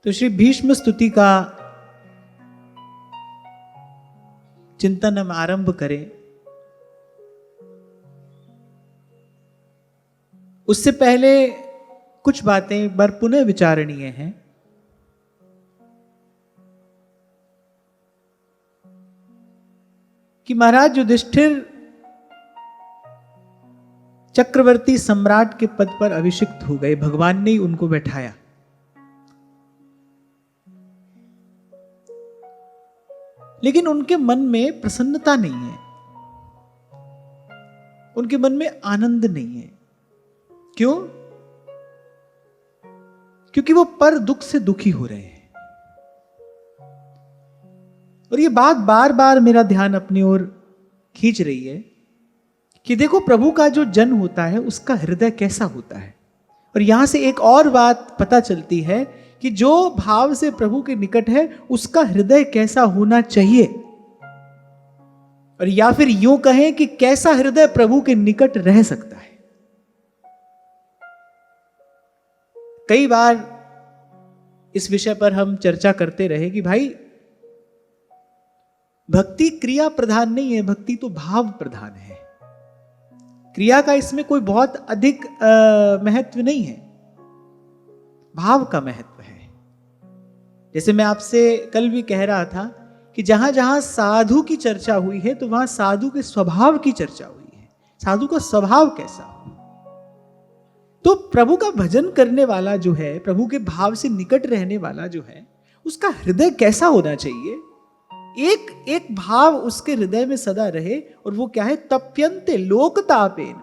तो श्री भीष्म स्तुति का चिंतन हम आरंभ करें। उससे पहले कुछ बातें एक बार पुनः विचारणीय हैं। कि महाराज युधिष्ठिर चक्रवर्ती सम्राट के पद पर अभिषिक्त हो गए, भगवान ने ही उनको बैठाया। लेकिन उनके मन में प्रसन्नता नहीं है, उनके मन में आनंद नहीं है। क्यों? क्योंकि वो पर दुख से दुखी हो रहे हैं। और ये बात बार बार मेरा ध्यान अपनी ओर खींच रही है कि देखो, प्रभु का जो जन होता है उसका हृदय कैसा होता है। और यहां से एक और बात पता चलती है कि जो भाव से प्रभु के निकट है उसका हृदय कैसा होना चाहिए। और या फिर यूं कहें कि कैसा हृदय प्रभु के निकट रह सकता है। कई बार इस विषय पर हम चर्चा करते रहे कि भाई, भक्ति क्रिया प्रधान नहीं है, भक्ति तो भाव प्रधान है। क्रिया का इसमें कोई बहुत अधिक महत्व नहीं है, भाव का महत्व है। जैसे मैं आपसे कल भी कह रहा था कि जहां जहां साधु की चर्चा हुई है तो वहां साधु के स्वभाव की चर्चा हुई है। साधु का स्वभाव कैसा हो। तो प्रभु का भजन करने वाला जो है, प्रभु के भाव से निकट रहने वाला जो है, उसका हृदय कैसा होना चाहिए। एक एक भाव उसके हृदय में सदा रहे। और वो क्या है? तप्यन्ते लोकतापेन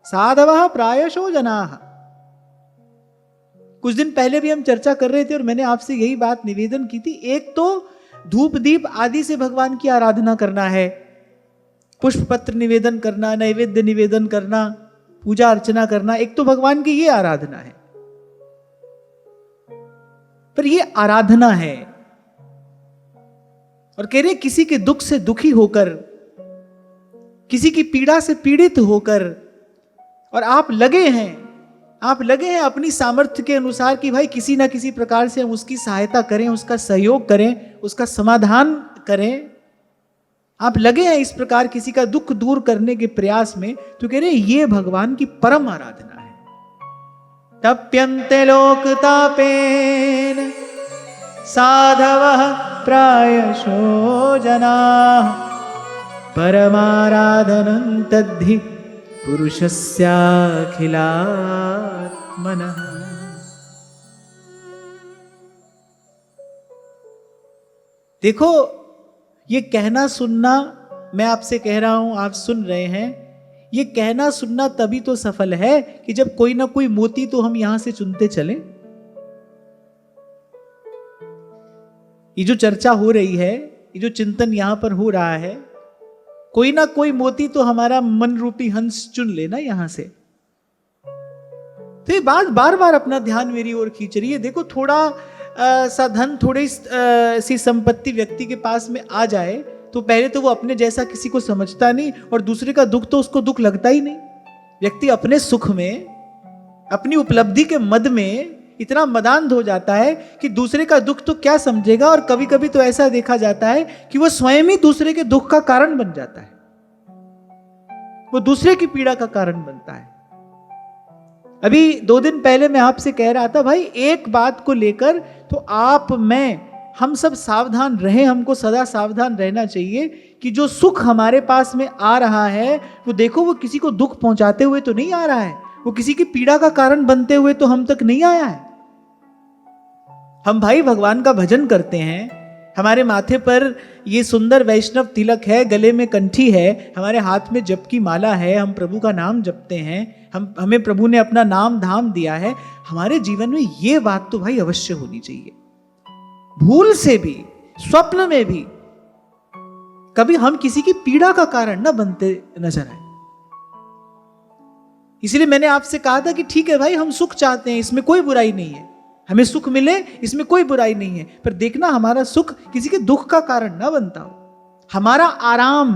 साधवः प्रायशो जनाः। कुछ दिन पहले भी हम चर्चा कर रहे थे और मैंने आपसे यही बात निवेदन की थी। एक तो धूप दीप आदि से भगवान की आराधना करना है, पुष्प पत्र निवेदन करना, नैवेद्य निवेदन करना, पूजा अर्चना करना, एक तो भगवान की ये आराधना है। पर ये आराधना है और कह रहे किसी के दुख से दुखी होकर, किसी की पीड़ा से पीड़ित होकर, और आप लगे हैं अपनी सामर्थ्य के अनुसार कि भाई किसी ना किसी प्रकार से हम उसकी सहायता करें, उसका सहयोग करें, उसका समाधान करें। आप लगे हैं इस प्रकार किसी का दुख दूर करने के प्रयास में। तो कह रहे ये भगवान की परम आराधना है। तप्यन्ते लोकतापेन साधवः प्रायशो जनाः परमाराधनं तद्धि पुरुषस्याखिलात्मनः। देखो, ये कहना सुनना, मैं आपसे कह रहा हूं, आप सुन रहे हैं। ये कहना सुनना तभी तो सफल है कि जब कोई ना कोई मोती तो हम यहां से चुनते चलें। ये जो चर्चा हो रही है, ये जो चिंतन यहां पर हो रहा है, कोई ना कोई मोती तो हमारा मन रूपी हंस चुन लेना यहां से। तो ये बात बार बार अपना ध्यान मेरी ओर खींच रही है। देखो, थोड़ा सा धन, थोड़ी सी संपत्ति व्यक्ति के पास में आ जाए तो पहले तो वो अपने जैसा किसी को समझता नहीं, और दूसरे का दुख तो उसको दुख लगता ही नहीं। व्यक्ति अपने सुख में, अपनी उपलब्धि के मद में इतना मदान्ध हो जाता है कि दूसरे का दुख तो क्या समझेगा। और कभी कभी तो ऐसा देखा जाता है कि वो स्वयं ही दूसरे के दुख का कारण बन जाता है, वो दूसरे की पीड़ा का कारण बनता है। अभी 2 दिन पहले मैं आपसे कह रहा था, भाई एक बात को लेकर तो आप, मैं, हम सब सावधान रहें। हमको सदा सावधान रहना चाहिए कि जो सुख हमारे पास में आ रहा है वो देखो, वो किसी को दुख पहुंचाते हुए तो नहीं आ रहा है, वो किसी की पीड़ा का कारण बनते हुए तो हम तक नहीं आया है। हम भाई भगवान का भजन करते हैं, हमारे माथे पर ये सुंदर वैष्णव तिलक है, गले में कंठी है, हमारे हाथ में जप की माला है, हम प्रभु का नाम जपते हैं, हमें प्रभु ने अपना नाम धाम दिया है। हमारे जीवन में ये बात तो भाई अवश्य होनी चाहिए। भूल से भी, स्वप्न में भी कभी हम किसी की पीड़ा का कारण न बनते नजर आए। इसलिए मैंने आपसे कहा था कि ठीक है भाई, हम सुख चाहते हैं, इसमें कोई बुराई नहीं है, हमें सुख मिले, इसमें कोई बुराई नहीं है। पर देखना, हमारा सुख किसी के दुख का कारण ना बनता हो, हमारा आराम,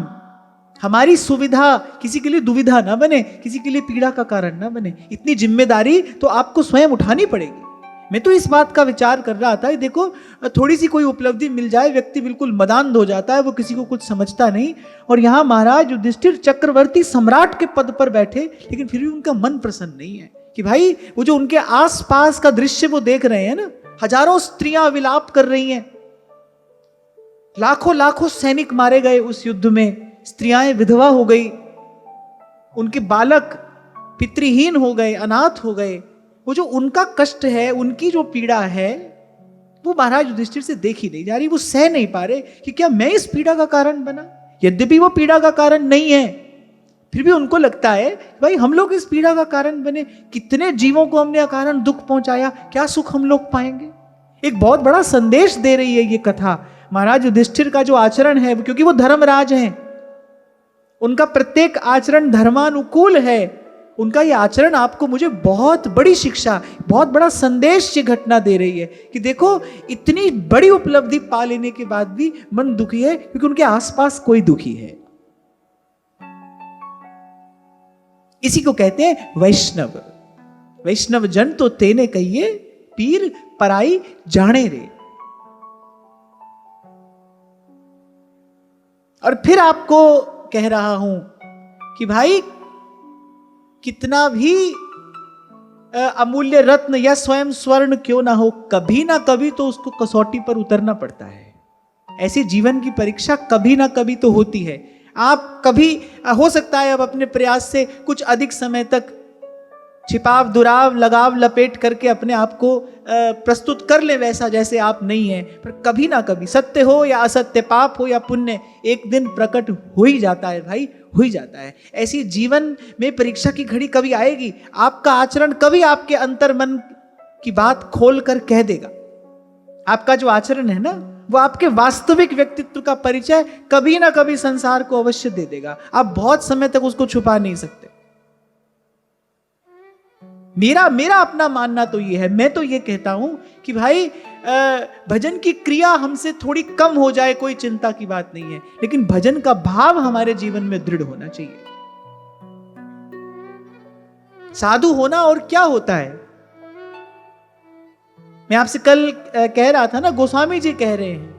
हमारी सुविधा किसी के लिए दुविधा ना बने, किसी के लिए पीड़ा का कारण ना बने। इतनी जिम्मेदारी तो आपको स्वयं उठानी पड़ेगी। मैं तो इस बात का विचार कर रहा था, देखो थोड़ी सी कोई उपलब्धि मिल जाए, व्यक्ति बिल्कुल मदान्ध हो जाता है, वो किसी को कुछ समझता नहीं। और यहाँ महाराज युधिष्ठिर चक्रवर्ती सम्राट के पद पर बैठे, लेकिन फिर भी उनका मन प्रसन्न नहीं है कि भाई वो जो उनके आसपास का दृश्य वो देख रहे हैं ना, हजारों स्त्रियां विलाप कर रही हैं, लाखों लाखों सैनिक मारे गए उस युद्ध में, स्त्रियां विधवा हो गई, उनके बालक पितृहीन हो गए, अनाथ हो गए। वो जो उनका कष्ट है, उनकी जो पीड़ा है, वो महाराज युधिष्ठिर से देखी नहीं जा रही, वो सह नहीं पा रहे कि क्या मैं इस पीड़ा का कारण बना। यद्यपि वो पीड़ा का कारण नहीं है, फिर भी उनको लगता है भाई हम लोग इस पीड़ा का कारण बने, कितने जीवों को हमने अकारण दुख पहुंचाया, क्या सुख हम लोग पाएंगे। एक बहुत बड़ा संदेश दे रही है ये कथा। महाराज युधिष्ठिर का जो आचरण है, क्योंकि वो धर्मराज हैं, उनका प्रत्येक आचरण धर्मानुकूल है, उनका ये आचरण आपको मुझे बहुत बड़ी शिक्षा, बहुत बड़ा संदेश ये घटना दे रही है कि देखो इतनी बड़ी उपलब्धि पा लेने के बाद भी मन दुखी है, क्योंकि उनके आसपास कोई दुखी है। इसी को कहते हैं वैष्णव। वैष्णव जन तो तेने कहिए, पीर पराई जाने रे। और फिर आपको कह रहा हूं कि भाई कितना भी अमूल्य रत्न या स्वयं स्वर्ण क्यों ना हो, कभी ना कभी तो उसको कसौटी पर उतरना पड़ता है। ऐसी जीवन की परीक्षा कभी ना कभी तो होती है। आप कभी हो सकता है अब अपने प्रयास से कुछ अधिक समय तक छिपाव दुराव लगाव लपेट करके अपने आप को प्रस्तुत कर ले वैसा जैसे आप नहीं है, पर कभी ना कभी सत्य हो या असत्य, पाप हो या पुण्य, एक दिन प्रकट हो ही जाता है भाई, हो ही जाता है। ऐसी जीवन में परीक्षा की घड़ी कभी आएगी, आपका आचरण कभी आपके अंतर मन की बात खोल कर कह देगा। आपका जो आचरण है ना, वो आपके वास्तविक व्यक्तित्व का परिचय कभी ना कभी संसार को अवश्य दे देगा। आप बहुत समय तक उसको छुपा नहीं सकते। मेरा अपना मानना तो ये है, मैं तो ये कहता हूं कि भाई भजन की क्रिया हमसे थोड़ी कम हो जाए, कोई चिंता की बात नहीं है, लेकिन भजन का भाव हमारे जीवन में दृढ़ होना चाहिए। साधु होना और क्या होता है। मैं आपसे कल कह रहा था ना, गोस्वामी जी कह रहे हैं,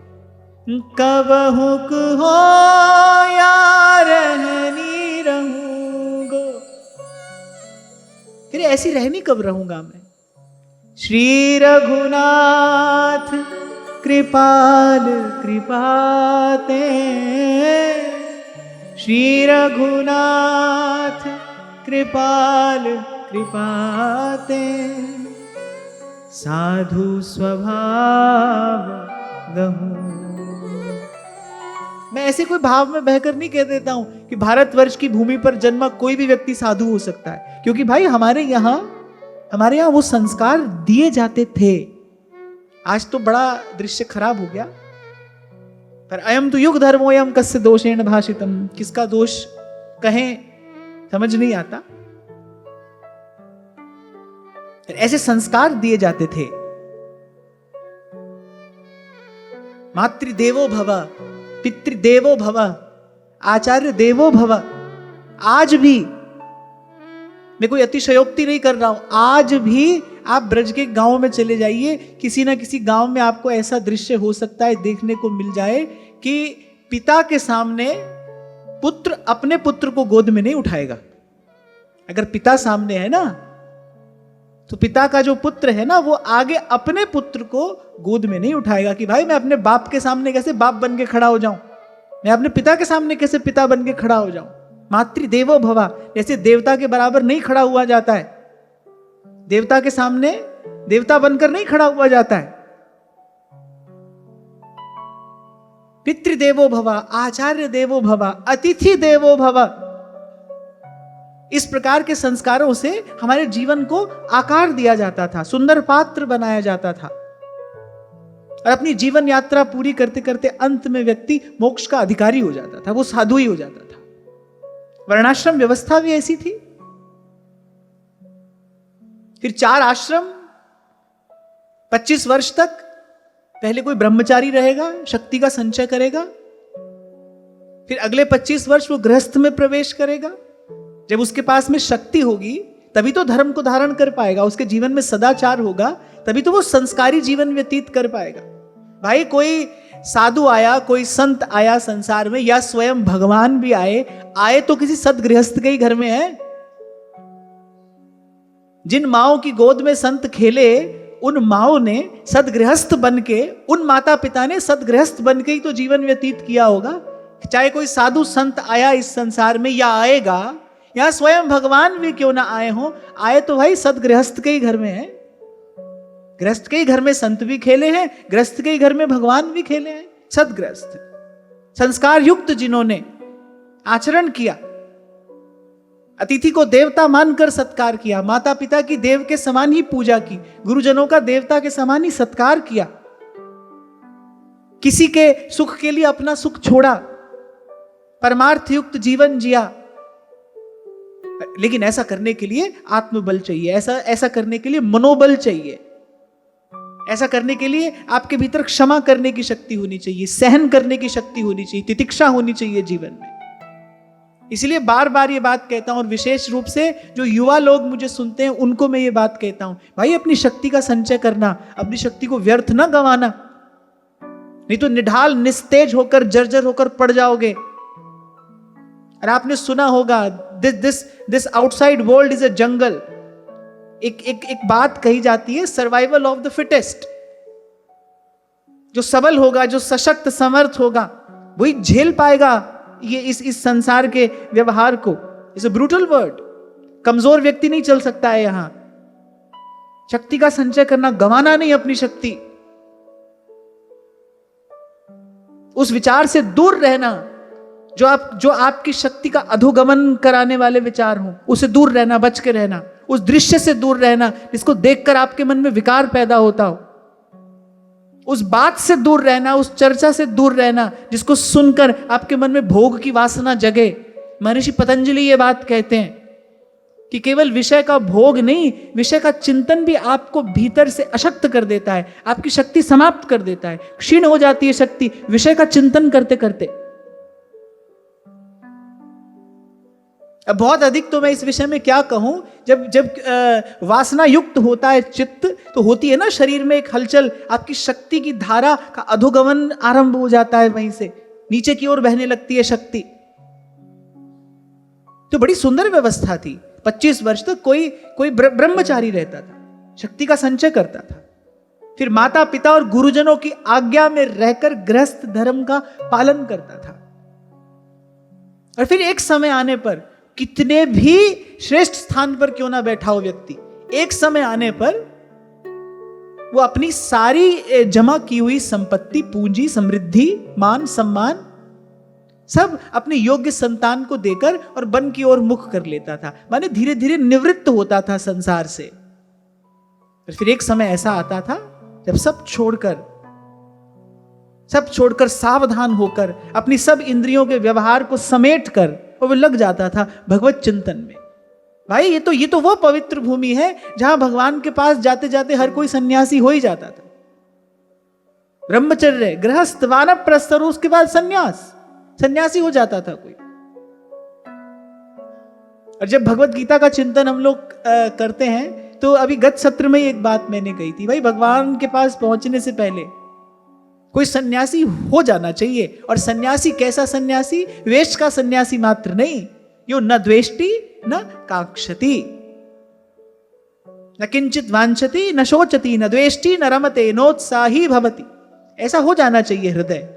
कबहुक हो या रहनी रहूंगो, फिर ऐसी रहनी कब रहूंगा मैं। श्री रघुनाथ कृपाल कृपाते, श्री रघुनाथ कृपाल कृपाते, साधु स्वभाव गहूं। मैं ऐसे कोई भाव में बहकर नहीं कह देता हूं कि भारतवर्ष की भूमि पर जन्मा कोई भी व्यक्ति साधु हो सकता है, क्योंकि भाई हमारे यहां वो संस्कार दिए जाते थे। आज तो बड़ा दृश्य खराब हो गया, पर अयम तो युग धर्मोयम कस्य दोषेण भाषितम, किसका दोष कहें समझ नहीं आता। ऐसे संस्कार दिए जाते थे। मातृदेवो भव, पितृदेवो भव, आचार्य देवो भव। आज भी मैं कोई अतिशयोक्ति नहीं कर रहा हूं, आज भी आप ब्रज के गांव में चले जाइए, किसी ना किसी गांव में आपको ऐसा दृश्य हो सकता है, देखने को मिल जाए कि पिता के सामने पुत्र अपने पुत्र को गोद में नहीं उठाएगा। अगर पिता सामने है ना, तो पिता का जो पुत्र है ना, वो आगे अपने पुत्र को गोद में नहीं उठाएगा कि भाई मैं अपने बाप के सामने कैसे बाप बन के खड़ा हो जाऊं, मैं अपने पिता के सामने कैसे पिता बन के खड़ा हो जाऊं। मातृदेवो भवा, जैसे देवता के बराबर नहीं खड़ा हुआ जाता है, देवता के सामने देवता बनकर नहीं खड़ा हुआ जाता है। पितृदेवो भवा, आचार्य देवो भवा, अतिथि देवो भवा। इस प्रकार के संस्कारों से हमारे जीवन को आकार दिया जाता था, सुंदर पात्र बनाया जाता था, और अपनी जीवन यात्रा पूरी करते करते अंत में व्यक्ति मोक्ष का अधिकारी हो जाता था, वो साधु ही हो जाता था। वर्णाश्रम व्यवस्था भी ऐसी थी। फिर 4 आश्रम, 25 वर्ष तक पहले कोई ब्रह्मचारी रहेगा, शक्ति का संचय करेगा, फिर अगले 25 वर्ष वो गृहस्थ में प्रवेश करेगा। जब उसके पास में शक्ति होगी तभी तो धर्म को धारण कर पाएगा, उसके जीवन में सदाचार होगा तभी तो वो संस्कारी जीवन व्यतीत कर पाएगा। भाई कोई साधु आया, कोई संत आया संसार में, या स्वयं भगवान भी आए तो किसी सदगृहस्थ के ही घर में है। जिन माओ की गोद में संत खेले, उन माओ ने सदगृहस्थ बनके, उन माता पिता ने सदगृहस्थ बनके ही तो जीवन व्यतीत किया होगा। चाहे कोई साधु संत आया इस संसार में या आएगा, या स्वयं भगवान भी क्यों ना आए हो, आए तो भाई सदगृहस्थ के ही घर में है। गृहस्थ के ही घर में संत भी खेले हैं, गृहस्थ के ही घर में भगवान भी खेले हैं। सदगृहस्थ, संस्कार युक्त जिन्होंने आचरण किया, अतिथि को देवता मानकर सत्कार किया, माता पिता की देव के समान ही पूजा की, गुरुजनों का देवता के समान ही सत्कार किया, किसी के सुख के लिए अपना सुख छोड़ा, परमार्थ युक्त जीवन जिया। लेकिन ऐसा करने के लिए आत्मबल चाहिए, ऐसा करने के लिए मनोबल चाहिए, ऐसा करने के लिए आपके भीतर क्षमा करने की शक्ति होनी चाहिए, सहन करने की शक्ति होनी चाहिए, तितिक्षा होनी चाहिए जीवन में। इसलिए बार बार ये बात कहता हूं, और विशेष रूप से जो युवा लोग मुझे सुनते हैं उनको मैं ये बात कहता हूं, भाई अपनी शक्ति का संचय करना, अपनी शक्ति को व्यर्थ ना गंवाना, नहीं तो निढाल निस्तेज होकर जर्जर होकर पड़ जाओगे। और आपने सुना होगा, this outside world is a jungle. एक बात कही जाती है, सर्वाइवल ऑफ द फिटेस्ट। जो सबल होगा, जो सशक्त समर्थ होगा, वही झेल पाएगा ये इस संसार के व्यवहार को। It's a brutal word. कमजोर व्यक्ति नहीं चल सकता है यहां। शक्ति का संचय करना, गंवाना नहीं अपनी शक्ति। उस विचार से दूर रहना जो आपकी शक्ति का अधोगमन कराने वाले विचार हो, उसे दूर रहना, बच के रहना। उस दृश्य से दूर रहना जिसको देखकर आपके मन में विकार पैदा होता हो। उस बात से दूर रहना, उस चर्चा से दूर रहना जिसको सुनकर आपके मन में भोग की वासना जगे। महर्षि पतंजलि ये बात कहते हैं कि केवल विषय का भोग नहीं, विषय का चिंतन भी आपको भीतर से अशक्त कर देता है, आपकी शक्ति समाप्त कर देता है, क्षीण हो जाती है शक्ति विषय का चिंतन करते करते। अब बहुत अधिक तो मैं इस विषय में क्या कहूं, जब वासना युक्त होता है चित्त, तो होती है ना शरीर में एक हलचल, आपकी शक्ति की धारा का अधोगमन आरंभ हो जाता है, वहीं से नीचे की ओर बहने लगती है शक्ति। तो बड़ी सुंदर व्यवस्था थी। 25 वर्ष तक कोई ब्रह्मचारी रहता था, शक्ति का संचय करता था, फिर माता पिता और गुरुजनों की आज्ञा में रहकर गृहस्थ धर्म का पालन करता था। और फिर एक समय आने पर, कितने भी श्रेष्ठ स्थान पर क्यों ना बैठा हो व्यक्ति, एक समय आने पर वो अपनी सारी जमा की हुई संपत्ति, पूंजी, समृद्धि, मान सम्मान सब अपने योग्य संतान को देकर और वन की ओर मुख कर लेता था। माने धीरे धीरे निवृत्त होता था संसार से। फिर एक समय ऐसा आता था जब सब छोड़कर सावधान होकर अपनी सब इंद्रियों के व्यवहार को समेट कर और वो लग जाता था भगवत चिंतन में। भाई ये तो वो पवित्र भूमि है जहां भगवान के पास जाते जाते हर कोई सन्यासी हो ही जाता था। ब्रह्मचर्य, गृहस्थ, वानप्रस्थ और उसके बाद सन्यासी हो जाता था कोई। और जब भगवत गीता का चिंतन हम लोग करते हैं, तो अभी गत सत्र में एक बात मैंने कही थी, भाई भगवान के पास पहुंचने से पहले कोई सन्यासी हो जाना चाहिए। और सन्यासी कैसा सन्यासी? वेश का सन्यासी मात्र नहीं, यो न द्वेष्टि न कांक्षति, न किंचित वांछति न शोचति, न द्वेष्टि न रमते, नोत्साही भवति। ऐसा हो जाना चाहिए हृदय।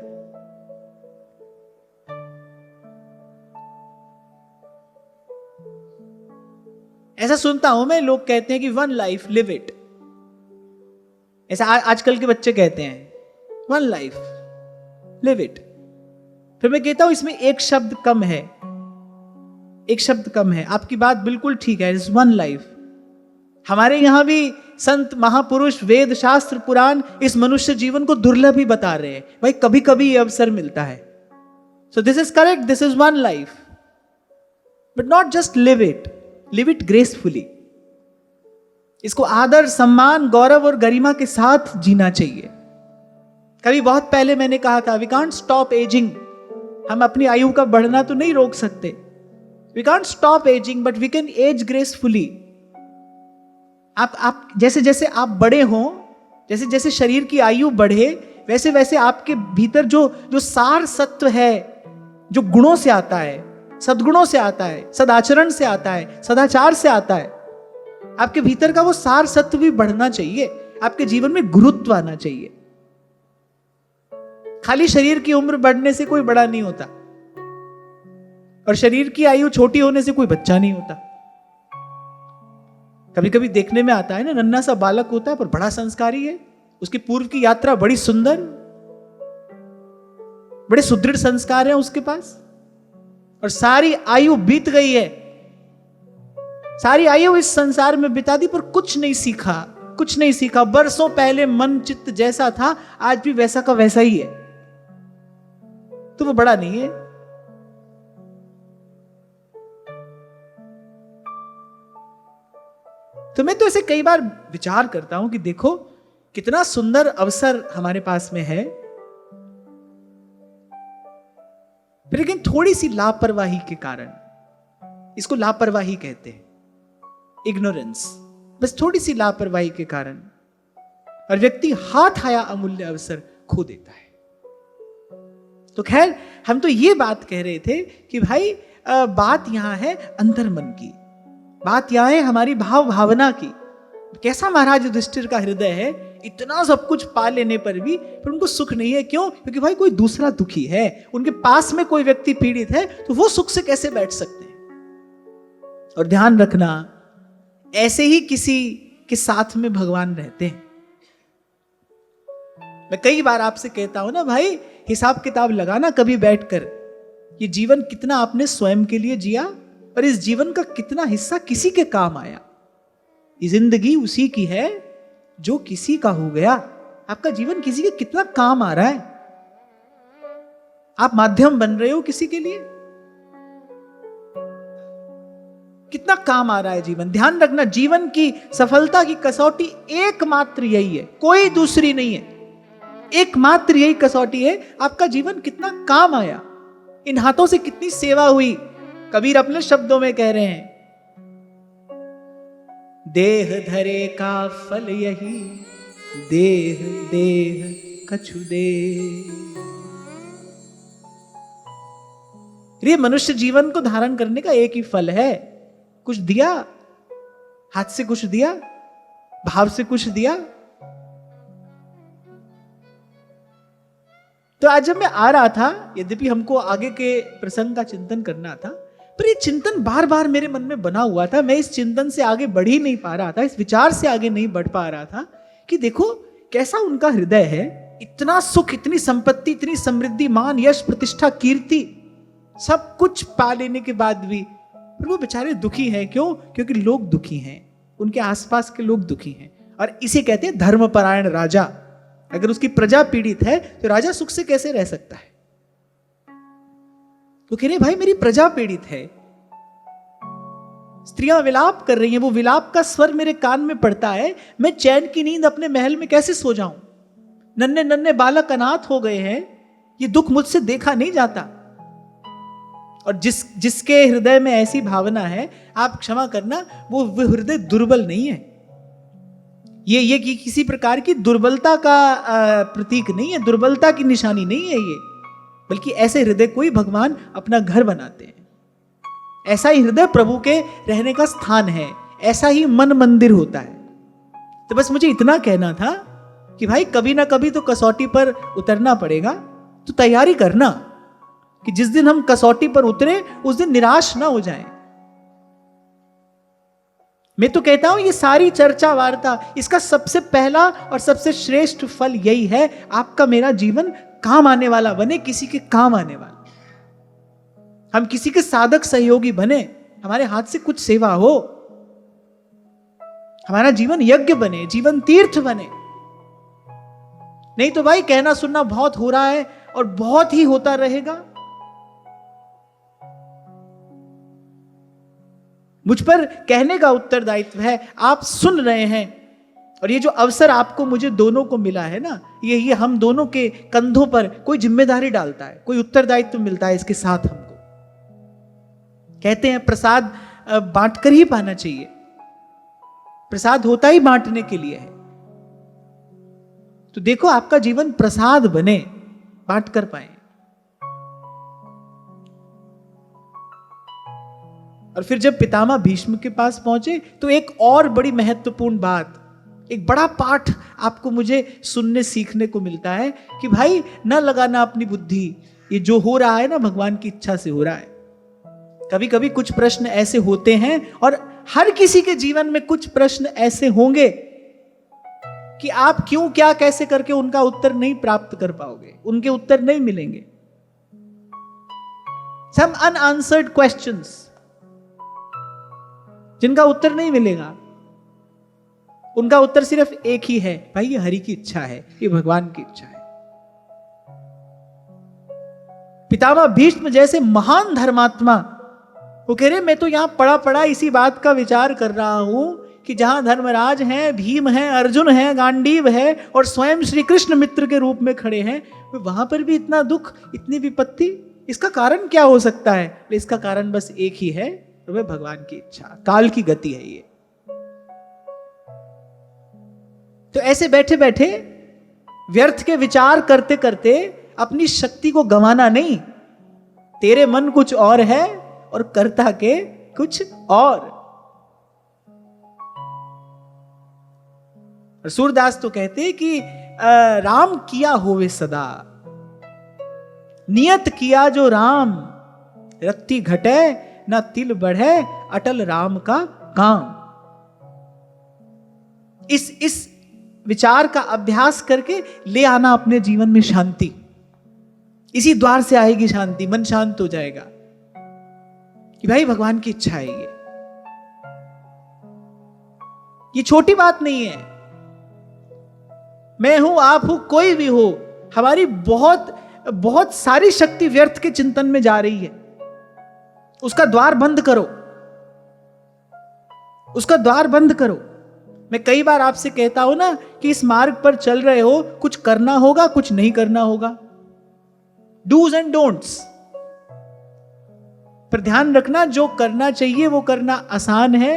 ऐसा सुनता हूं मैं, लोग कहते हैं कि 1 लाइफ लिव इट। ऐसा आजकल के बच्चे कहते हैं, 1 लाइफ लिव इट। फिर मैं कहता हूं इसमें एक शब्द कम है, एक शब्द कम है। आपकी बात बिल्कुल ठीक है, इट्स 1 लाइफ। हमारे यहां भी संत महापुरुष, वेद शास्त्र पुराण इस मनुष्य जीवन को दुर्लभ ही बता रहे हैं। भाई कभी कभी ये अवसर मिलता है। So this is correct, this is 1 life, but not just live it, live it gracefully. इसको आदर, सम्मान, गौरव और गरिमा के साथ जीना चाहिए। कभी बहुत पहले मैंने कहा था, वी कांट स्टॉप एजिंग। हम अपनी आयु का बढ़ना तो नहीं रोक सकते, we can't stop ageing, but we can age gracefully. आप जैसे जैसे आप बड़े हों, जैसे जैसे शरीर की आयु बढ़े, वैसे वैसे आपके भीतर जो जो सार सत्व है, जो गुणों से आता है, सद्गुणों से आता है, सदाचरण से आता है, सदाचार से आता है, आपके भीतर का वो सार सत्व भी बढ़ना चाहिए। आपके जीवन में गुरुत्व आना चाहिए। खाली शरीर की उम्र बढ़ने से कोई बड़ा नहीं होता, और शरीर की आयु छोटी होने से कोई बच्चा नहीं होता। कभी कभी देखने में आता है ना, नन्हा सा बालक होता है पर बड़ा संस्कारी है, उसकी पूर्व की यात्रा बड़ी सुंदर, बड़े सुदृढ़ संस्कार हैं उसके पास, और सारी आयु बीत गई है, सारी आयु इस संसार में बिता दी पर कुछ नहीं सीखा, कुछ नहीं सीखा। बरसों पहले मन चित्त जैसा था आज भी वैसा का वैसा ही है, तो वो बड़ा नहीं है। तो मैं तो ऐसे कई बार विचार करता हूं कि देखो कितना सुंदर अवसर हमारे पास में है, लेकिन थोड़ी सी लापरवाही के कारण, इसको लापरवाही कहते हैं, इग्नोरेंस, बस थोड़ी सी लापरवाही के कारण, और व्यक्ति हाथ आया अमूल्य अवसर खो देता है। तो खैर, हम तो ये बात कह रहे थे कि भाई बात यहां है अंतर्मन की, बात यहां है हमारी भाव भावना की। कैसा महाराज युधिष्ठिर का हृदय है, इतना सब कुछ पा लेने पर भी पर उनको सुख नहीं है। क्यों? क्योंकि भाई कोई दूसरा दुखी है, उनके पास में कोई व्यक्ति पीड़ित है, तो वो सुख से कैसे बैठ सकते हैं। और ध्यान रखना, ऐसे ही किसी के साथ में भगवान रहते हैं। मैं कई बार आपसे कहता हूं ना भाई, हिसाब किताब लगाना कभी बैठकर, ये जीवन कितना आपने स्वयं के लिए जिया और इस जीवन का कितना हिस्सा किसी के काम आया। ये जिंदगी उसी की है जो किसी का हो गया। आपका जीवन किसी के कितना काम आ रहा है, आप माध्यम बन रहे हो किसी के लिए, कितना काम आ रहा है जीवन। ध्यान रखना, जीवन की सफलता की कसौटी एकमात्र यही है, कोई दूसरी नहीं है, एकमात्र यही कसौटी है, आपका जीवन कितना काम आया, इन हाथों से कितनी सेवा हुई। कबीर अपने शब्दों में कह रहे हैं, देह धरे का फल यही, देह देह कछु दे। ये मनुष्य जीवन को धारण करने का एक ही फल है, कुछ दिया, हाथ से कुछ दिया, भाव से कुछ दिया। तो आज जब मैं आ रहा था, यद्यपि हमको आगे के प्रसंग का चिंतन करना था, पर ये चिंतन बार बार मेरे मन में बना हुआ था। मैं इस चिंतन से आगे बढ़ ही नहीं पा रहा था, इस विचार से आगे नहीं बढ़ पा रहा था कि देखो कैसा उनका हृदय है, इतना सुख, इतनी संपत्ति, इतनी समृद्धि, मान, यश, प्रतिष्ठा, कीर्ति, सब कुछ पा लेने के बाद भी पर वो बेचारे दुखी हैं। क्यों? क्योंकि लोग दुखी हैं, उनके आसपास के लोग दुखी हैं। और इसे कहते हैं धर्मपरायण राजा। अगर उसकी प्रजा पीड़ित है तो राजा सुख से कैसे रह सकता है? तो कह रहे भाई मेरी प्रजा पीड़ित है, स्त्रियां विलाप कर रही हैं, वो विलाप का स्वर मेरे कान में पड़ता है, मैं चैन की नींद अपने महल में कैसे सो जाऊं? नन्हे नन्हे बालक अनाथ हो गए हैं, ये दुख मुझसे देखा नहीं जाता। और जिसके हृदय में ऐसी भावना है, आप क्षमा करना, वो हृदय दुर्बल नहीं है। ये किसी प्रकार की दुर्बलता का प्रतीक नहीं है, दुर्बलता की निशानी नहीं है ये, बल्कि ऐसे हृदय को ही भगवान अपना घर बनाते हैं। ऐसा ही हृदय प्रभु के रहने का स्थान है, ऐसा ही मन मंदिर होता है। तो बस मुझे इतना कहना था कि भाई कभी ना कभी तो कसौटी पर उतरना पड़ेगा, तो तैयारी करना कि जिस दिन हम कसौटी पर उतरे उस दिन निराश ना हो जाएं। मैं तो कहता हूं ये सारी चर्चा वार्ता, इसका सबसे पहला और सबसे श्रेष्ठ फल यही है, आपका मेरा जीवन काम आने वाला बने, किसी के काम आने वाला, हम किसी के साधक सहयोगी बने, हमारे हाथ से कुछ सेवा हो, हमारा जीवन यज्ञ बने, जीवन तीर्थ बने। नहीं तो भाई कहना सुनना बहुत हो रहा है और बहुत ही होता रहेगा। मुझ पर कहने का उत्तरदायित्व है, आप सुन रहे हैं, और ये जो अवसर आपको मुझे दोनों को मिला है ना, ये हम दोनों के कंधों पर कोई जिम्मेदारी डालता है, कोई उत्तरदायित्व मिलता है इसके साथ हमको। कहते हैं प्रसाद बांट कर ही पाना चाहिए, प्रसाद होता ही बांटने के लिए है। तो देखो आपका जीवन प्रसाद बने, बांट कर पाए। और फिर जब पितामह भीष्म के पास पहुंचे तो एक और बड़ी महत्वपूर्ण बात, एक बड़ा पाठ आपको मुझे सुनने सीखने को मिलता है कि भाई न लगाना अपनी बुद्धि, ये जो हो रहा है ना भगवान की इच्छा से हो रहा है। कभी कभी कुछ प्रश्न ऐसे होते हैं और हर किसी के जीवन में कुछ प्रश्न ऐसे होंगे कि आप क्यों क्या कैसे करके उनका उत्तर नहीं प्राप्त कर पाओगे, उनके उत्तर नहीं मिलेंगे। सम अनआंसर्ड क्वेश्चंस जिनका उत्तर नहीं मिलेगा, उनका उत्तर सिर्फ एक ही है, भाई ये हरि की इच्छा है, ये भगवान की इच्छा है। पितामह भीष्म जैसे महान धर्मात्मा वो कह रहे मैं तो यहां पड़ा पड़ा इसी बात का विचार कर रहा हूं कि जहां धर्मराज हैं, भीम हैं, अर्जुन हैं, गांडीव है और स्वयं श्री कृष्ण मित्र के रूप में खड़े हैं, वहां पर भी इतना दुख, इतनी विपत्ति, इसका कारण क्या हो सकता है? इसका कारण बस एक ही है, तो वह भगवान की इच्छा, काल की गति है ये। तो ऐसे बैठे बैठे व्यर्थ के विचार करते करते अपनी शक्ति को गंवाना नहीं। तेरे मन कुछ और है और करता के कुछ और। सूरदास तो कहते कि राम किया होवे सदा, नियत किया जो राम, रत्ती घटे ना तिल बढ़े, अटल राम का काम। इस विचार का अभ्यास करके ले आना अपने जीवन में शांति। इसी द्वार से आएगी शांति, मन शांत हो जाएगा कि भाई भगवान की इच्छा है ये छोटी बात नहीं है। मैं हूं, आप हो, कोई भी हो, हमारी बहुत बहुत सारी शक्ति व्यर्थ के चिंतन में जा रही है। उसका द्वार बंद करो, उसका द्वार बंद करो। मैं कई बार आपसे कहता हूं ना कि इस मार्ग पर चल रहे हो, कुछ करना होगा, कुछ नहीं करना होगा, डूज एंड डोंट्स। पर ध्यान रखना, जो करना चाहिए वो करना आसान है,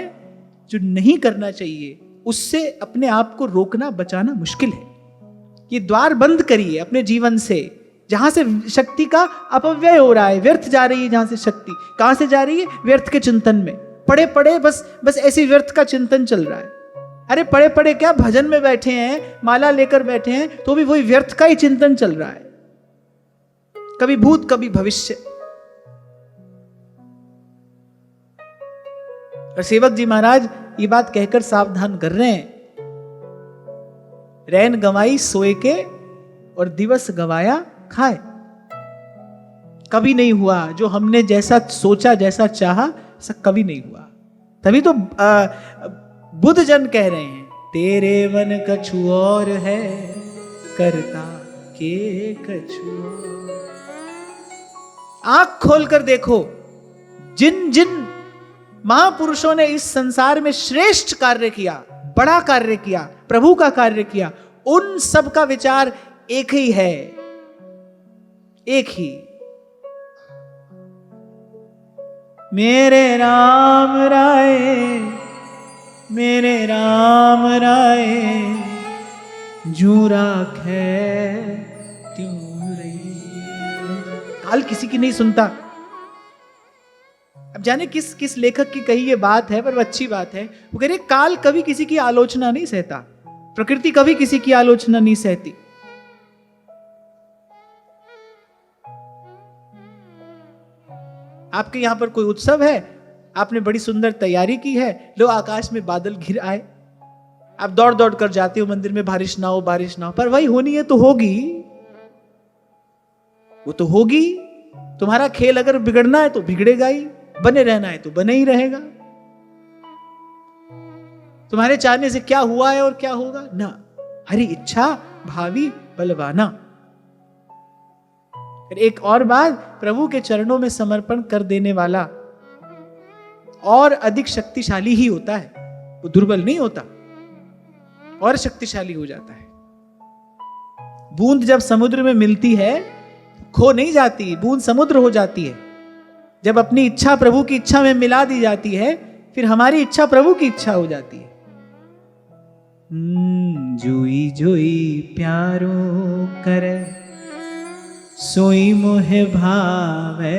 जो नहीं करना चाहिए उससे अपने आप को रोकना बचाना मुश्किल है। ये द्वार बंद करिए अपने जीवन से, जहां से शक्ति का अपव्यय हो रहा है, व्यर्थ जा रही है जहां से शक्ति। कहां से जा रही है? व्यर्थ के चिंतन में पड़े पड़े बस ऐसी व्यर्थ का चिंतन चल रहा है। अरे पड़े पड़े क्या, भजन में बैठे हैं, माला लेकर बैठे हैं, तो भी वही व्यर्थ का ही चिंतन चल रहा है, कभी भूत कभी भविष्य। और सेवक जी महाराज ये बात कहकर सावधान कर रहे हैं, रैन गंवाई सोए के और दिवस गवाया खाए। कभी नहीं हुआ जो हमने जैसा सोचा, जैसा चाहा, ऐसा कभी नहीं हुआ। तभी तो बुद्ध जन कह रहे हैं, तेरे मन कछु और है, करता के कछु और। आंख खोलकर देखो, जिन जिन महापुरुषों ने इस संसार में श्रेष्ठ कार्य किया, बड़ा कार्य किया, प्रभु का कार्य किया, उन सब का विचार एक ही है, एक ही। मेरे राम राय, मेरे राम राय, जू राखे त्यों रही। काल किसी की नहीं सुनता। अब जाने किस किस लेखक की कही ये बात है, पर वो अच्छी बात है। वो कह रहे काल कभी किसी की आलोचना नहीं सहता, प्रकृति कभी किसी की आलोचना नहीं सहती। आपके यहां पर कोई उत्सव है, आपने बड़ी सुंदर तैयारी की है, लो आकाश में बादल घिर आए, आप दौड़ दौड़ कर जाते हो मंदिर में, बारिश ना हो, बारिश ना हो, पर वही होनी है तो होगी, वो तो होगी। तुम्हारा खेल अगर बिगड़ना है तो बिगड़ेगा ही, बने रहना है तो बने ही रहेगा। तुम्हारे चाहने से क्या हुआ है और क्या होगा ना, हरि इच्छा भावी बलवाना। एक और बात, प्रभु के चरणों में समर्पण कर देने वाला और अधिक शक्तिशाली ही होता है, वो दुर्बल नहीं होता, और शक्तिशाली हो जाता है। बूंद जब समुद्र में मिलती है खो नहीं जाती, बूंद समुद्र हो जाती है। जब अपनी इच्छा प्रभु की इच्छा में मिला दी जाती है, फिर हमारी इच्छा प्रभु की इच्छा हो जाती है। जुई जुई प्यारो करे सोई मोहे भावे,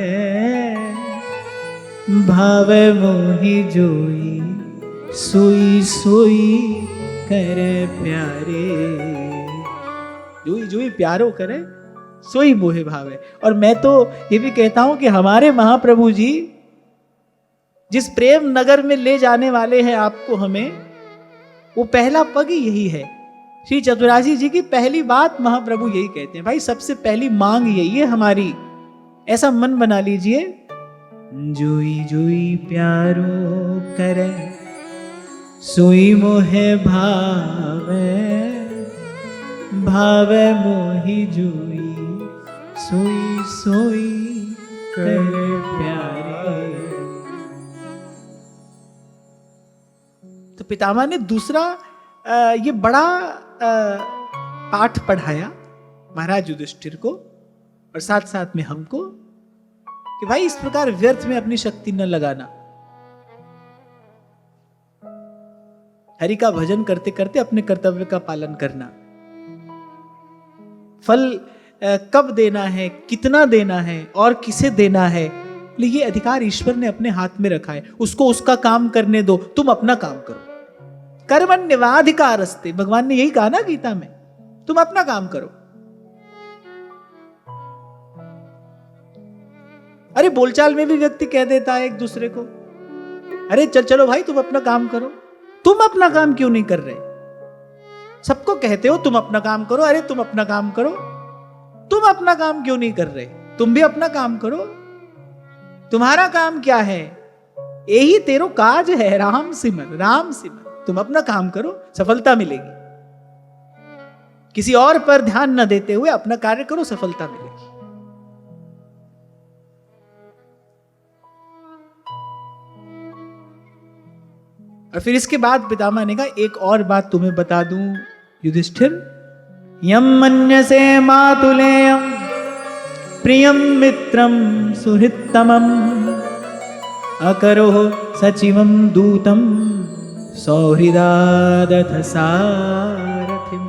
भावे मोहि जोई सोई सोई करे प्यारे। जुई जुई प्यारो करे सोई मोहे भावे। और मैं तो ये भी कहता हूं कि हमारे महाप्रभु जी जिस प्रेम नगर में ले जाने वाले हैं आपको, हमें, वो पहला पग ही यही है। श्री चतुरासी जी की पहली बात महाप्रभु यही कहते हैं, भाई सबसे पहली मांग यही है हमारी। ऐसा मन बना लीजिए, जुई जुई प्यारो करे सोई मोहे भावे, भावे मोहि जुई सोई सोई करे प्यारे। तो पितामह ने दूसरा ये बड़ा पाठ पढ़ाया महाराज युधिष्ठिर को और साथ साथ में हमको, कि भाई इस प्रकार व्यर्थ में अपनी शक्ति न लगाना। हरि का भजन करते करते अपने कर्तव्य का पालन करना। फल कब देना है, कितना देना है और किसे देना है, ये अधिकार ईश्वर ने अपने हाथ में रखा है। उसको उसका काम करने दो, तुम अपना काम करो। कर्मण्येवाधिकारस्ते, भगवान ने यही कहा ना गीता में, तुम अपना काम करो। अरे बोलचाल में भी व्यक्ति कह देता है एक दूसरे को, अरे चलो भाई तुम अपना काम करो। तुम अपना काम क्यों नहीं कर रहे? सबको कहते हो तुम अपना काम करो, अरे तुम अपना काम करो। तुम अपना काम क्यों नहीं कर रहे? तुम भी अपना काम करो। तुम्हारा काम क्या है? यही तेरो काज है, राम सिमर राम सिमर। तुम अपना काम करो, सफलता मिलेगी। किसी और पर ध्यान न देते हुए अपना कार्य करो, सफलता मिलेगी। और फिर इसके बाद पितामह ने कहा, एक और बात तुम्हें बता दूं युधिष्ठिर, यम मन्यसे मातुलेयम प्रियम मित्रम सुहृत्तमम अकरो सचिवम दूतम सौहृदादथ सारथिम।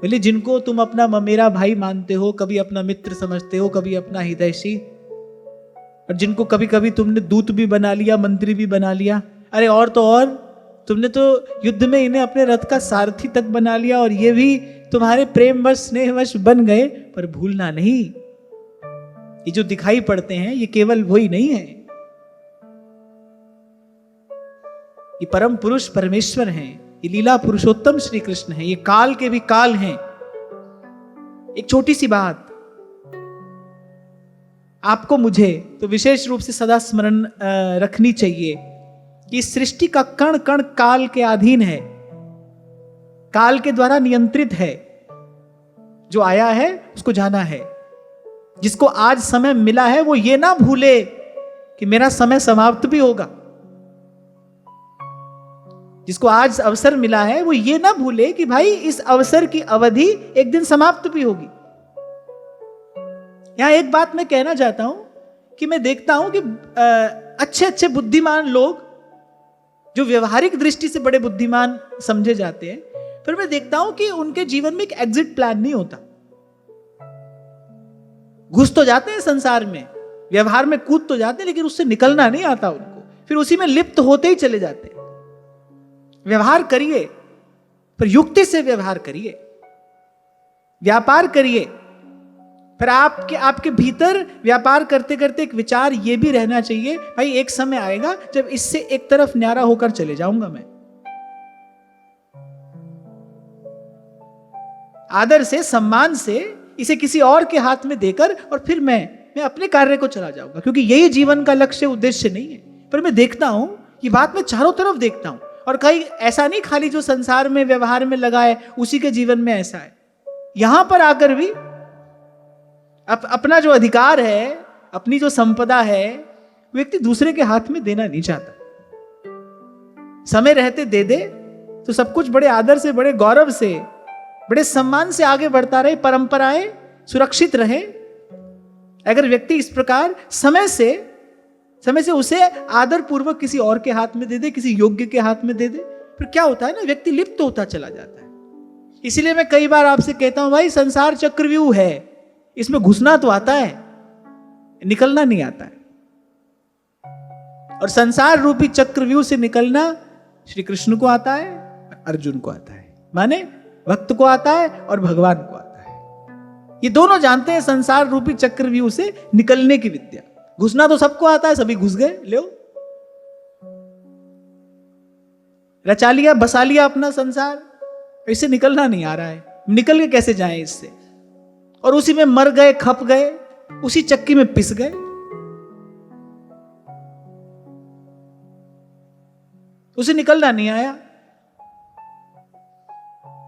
बोले जिनको तुम अपना मेरा भाई मानते हो, कभी अपना मित्र समझते हो, कभी अपना हितैषी, और जिनको कभी कभी तुमने दूत भी बना लिया, मंत्री भी बना लिया, अरे और तो और तुमने तो युद्ध में इन्हें अपने रथ का सारथी तक बना लिया, और ये भी तुम्हारे प्रेमवश स्नेहवश बन गए। पर भूलना नहीं, ये जो दिखाई पड़ते हैं ये केवल वही नहीं है, ये परम पुरुष परमेश्वर हैं, ये लीला पुरुषोत्तम श्री कृष्ण हैं, ये काल के भी काल हैं। एक छोटी सी बात आपको मुझे तो विशेष रूप से सदा स्मरण रखनी चाहिए कि सृष्टि का कण कण काल के अधीन है, काल के द्वारा नियंत्रित है। जो आया है उसको जाना है। जिसको आज समय मिला है वो ये ना भूले कि मेरा समय समाप्त भी होगा। जिसको आज अवसर मिला है वो ये ना भूले कि भाई इस अवसर की अवधि एक दिन समाप्त भी होगी। यहां एक बात मैं कहना चाहता हूं कि मैं देखता हूं कि अच्छे अच्छे बुद्धिमान लोग जो व्यवहारिक दृष्टि से बड़े बुद्धिमान समझे जाते हैं, फिर मैं देखता हूं कि उनके जीवन में एक एग्जिट प्लान नहीं होता। घुस तो जाते हैं संसार में, व्यवहार में कूद तो जाते हैं, लेकिन उससे निकलना नहीं आता उनको, फिर उसी में लिप्त होते ही चले जाते हैं। व्यवहार करिए, पर युक्ति से व्यवहार करिए, व्यापार करिए। फिर आपके भीतर व्यापार करते करते एक विचार ये भी रहना चाहिए, भाई एक समय आएगा जब इससे एक तरफ न्यारा होकर चले जाऊंगा मैं। आदर से, सम्मान से इसे किसी और के हाथ में देकर और फिर मैं अपने कार्य को चला जाऊंगा, क्योंकि यही जीवन का लक्ष्य उद्देश्य नहीं है। पर मैं देखता हूं, ये बात मैं चारों तरफ देखता हूं, और कहीं ऐसा नहीं खाली जो संसार में व्यवहार में लगा है उसी के जीवन में ऐसा है। यहां पर आकर भी अपना जो अधिकार है, अपनी जो संपदा है, व्यक्ति दूसरे के हाथ में देना नहीं चाहता। समय रहते दे दे तो सब कुछ बड़े आदर से, बड़े गौरव से, बड़े सम्मान से आगे बढ़ता रहे, परंपराएं सुरक्षित रहे। अगर व्यक्ति इस प्रकार समय से उसे आदर पूर्वक किसी और के हाथ में दे दे, किसी योग्य के हाथ में दे दे, फिर क्या होता है ना, व्यक्ति लिप्त होता चला जाता है। इसीलिए मैं कई बार आपसे कहता हूं भाई, संसार चक्रव्यूह है, इसमें घुसना तो आता है, निकलना नहीं आता है। और संसार रूपी चक्रव्यूह से निकलना श्री कृष्ण को आता है, अर्जुन को आता है, माने भक्त को आता है और भगवान को आता है। ये दोनों जानते हैं संसार रूपी चक्रव्यूह से निकलने की विद्या। घुसना तो सबको आता है, सभी घुस गए, लो रचा लिया, बसा लिया अपना संसार, इससे निकलना नहीं आ रहा है, निकल के कैसे जाएं इससे, और उसी में मर गए, खप गए, उसी चक्की में पिस गए। उसे निकलना नहीं आया।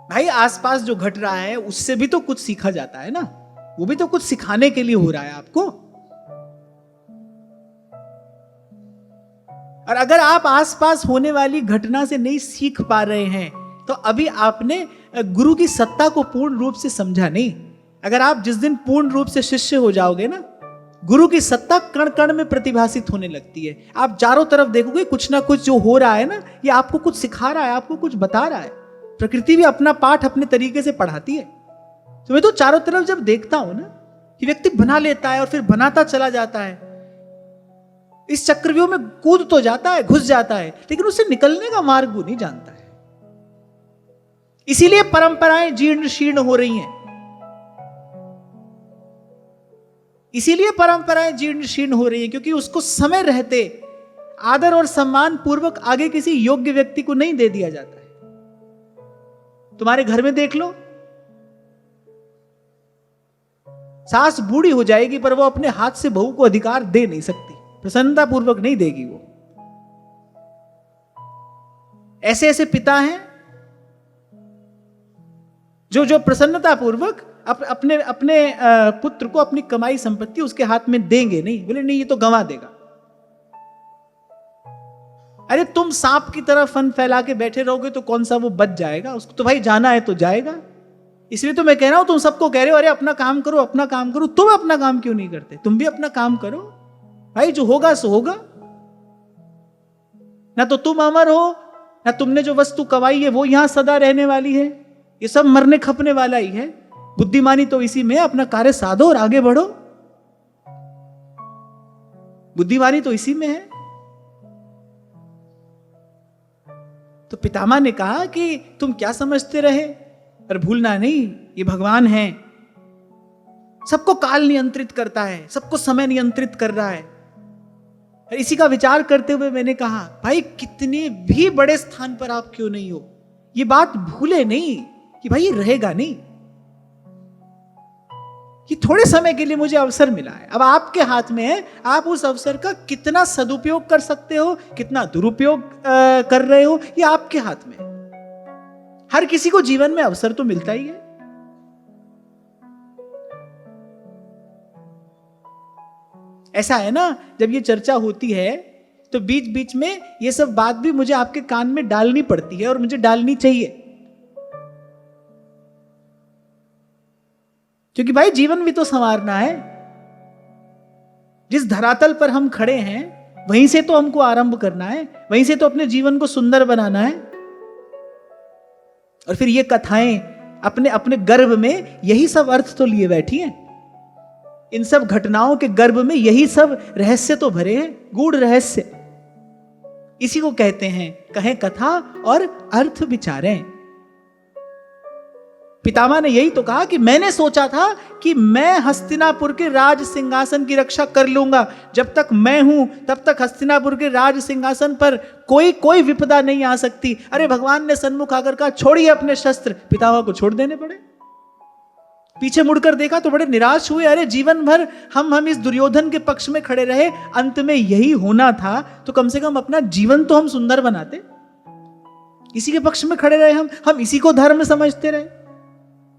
भाई आसपास जो घट रहा है उससे भी तो कुछ सीखा जाता है ना, वो भी तो कुछ सिखाने के लिए हो रहा है आपको। और अगर आप आसपास होने वाली घटना से नहीं सीख पा रहे हैं तो अभी आपने गुरु की सत्ता को पूर्ण रूप से समझा नहीं। अगर आप जिस दिन पूर्ण रूप से शिष्य हो जाओगे ना, गुरु की सत्ता कण कण में प्रतिभासित होने लगती है। आप चारों तरफ देखोगे कुछ ना कुछ जो हो रहा है ना, ये आपको कुछ सिखा रहा है, आपको कुछ बता रहा है। प्रकृति भी अपना पाठ अपने तरीके से पढ़ाती है। तो मैं तो चारों तरफ जब देखता हूं ना कि व्यक्ति बना लेता है और फिर बनाता चला जाता है, इस चक्रव्यूह में कूद तो जाता है, घुस जाता है, लेकिन उससे निकलने का मार्ग वो नहीं जानता है। इसीलिए परंपराएं जीर्ण शीर्ण हो रही हैं, इसीलिए परंपराएं जीर्ण शीर्ण हो रही है, क्योंकि उसको समय रहते आदर और सम्मान पूर्वक आगे किसी योग्य व्यक्ति को नहीं दे दिया जाता है। तुम्हारे घर में देख लो, सास बूढ़ी हो जाएगी पर वो अपने हाथ से बहू को अधिकार दे नहीं सकती, प्रसन्नता पूर्वक नहीं देगी वो। ऐसे ऐसे पिता हैं जो प्रसन्नता पूर्वक अपने अपने पुत्र को अपनी कमाई संपत्ति उसके हाथ में देंगे नहीं, बोले नहीं ये तो गंवा देगा। अरे तुम सांप की तरह फन फैला के बैठे रहोगे तो कौन सा वो बच जाएगा, उसको तो भाई जाना है तो जाएगा। इसलिए तो मैं कह रहा हूं, तुम सबको कह रहे हो अरे अपना काम करो, अपना काम करो, तुम अपना काम क्यों नहीं करते? तुम भी अपना काम करो भाई, जो होगा सो होगा। ना तो तुम अमर हो, ना तुमने जो वस्तु कमाई है वो यहां सदा रहने वाली है, ये सब मरने खपने वाला ही है। बुद्धिमानी तो इसी में, अपना कार्य साधो और आगे बढ़ो, बुद्धिमानी तो इसी में है। तो पितामह ने कहा कि तुम क्या समझते रहे, पर भूलना नहीं ये भगवान है, सबको काल नियंत्रित करता है, सबको समय नियंत्रित कर रहा है। और इसी का विचार करते हुए मैंने कहा भाई कितने भी बड़े स्थान पर आप क्यों नहीं हो, ये बात भूले नहीं कि भाई ये रहेगा नहीं, कि थोड़े समय के लिए मुझे अवसर मिला है, अब आपके हाथ में है, आप उस अवसर का कितना सदुपयोग कर सकते हो, कितना दुरुपयोग कर रहे हो, ये आपके हाथ में है। हर किसी को जीवन में अवसर तो मिलता ही है। ऐसा है ना, जब ये चर्चा होती है तो बीच बीच में ये सब बात भी मुझे आपके कान में डालनी पड़ती है, और मुझे डालनी चाहिए, क्योंकि भाई जीवन भी तो संवारना है। जिस धरातल पर हम खड़े हैं वहीं से तो हमको आरंभ करना है, वहीं से तो अपने जीवन को सुंदर बनाना है। और फिर ये कथाएं अपने अपने गर्भ में यही सब अर्थ तो लिए बैठी हैं, इन सब घटनाओं के गर्भ में यही सब रहस्य तो भरे हैं, गूढ़ रहस्य। इसी को कहते हैं कहें कथा और अर्थ विचारें। पितामह ने यही तो कहा कि मैंने सोचा था कि मैं हस्तिनापुर के राज सिंहासन की रक्षा कर लूंगा, जब तक मैं हूं तब तक हस्तिनापुर के राज सिंहासन पर कोई विपदा नहीं आ सकती। अरे भगवान ने सन्मुख आकर कहा छोड़िए अपने शस्त्र, पितामह को छोड़ देने पड़े। पीछे मुड़कर देखा तो बड़े निराश हुए, अरे जीवन भर हम इस दुर्योधन के पक्ष में खड़े रहे, अंत में यही होना था तो कम से कम अपना जीवन तो हम सुंदर बनाते। इसी के पक्ष में खड़े रहे, हम इसी को धर्म समझते रहे,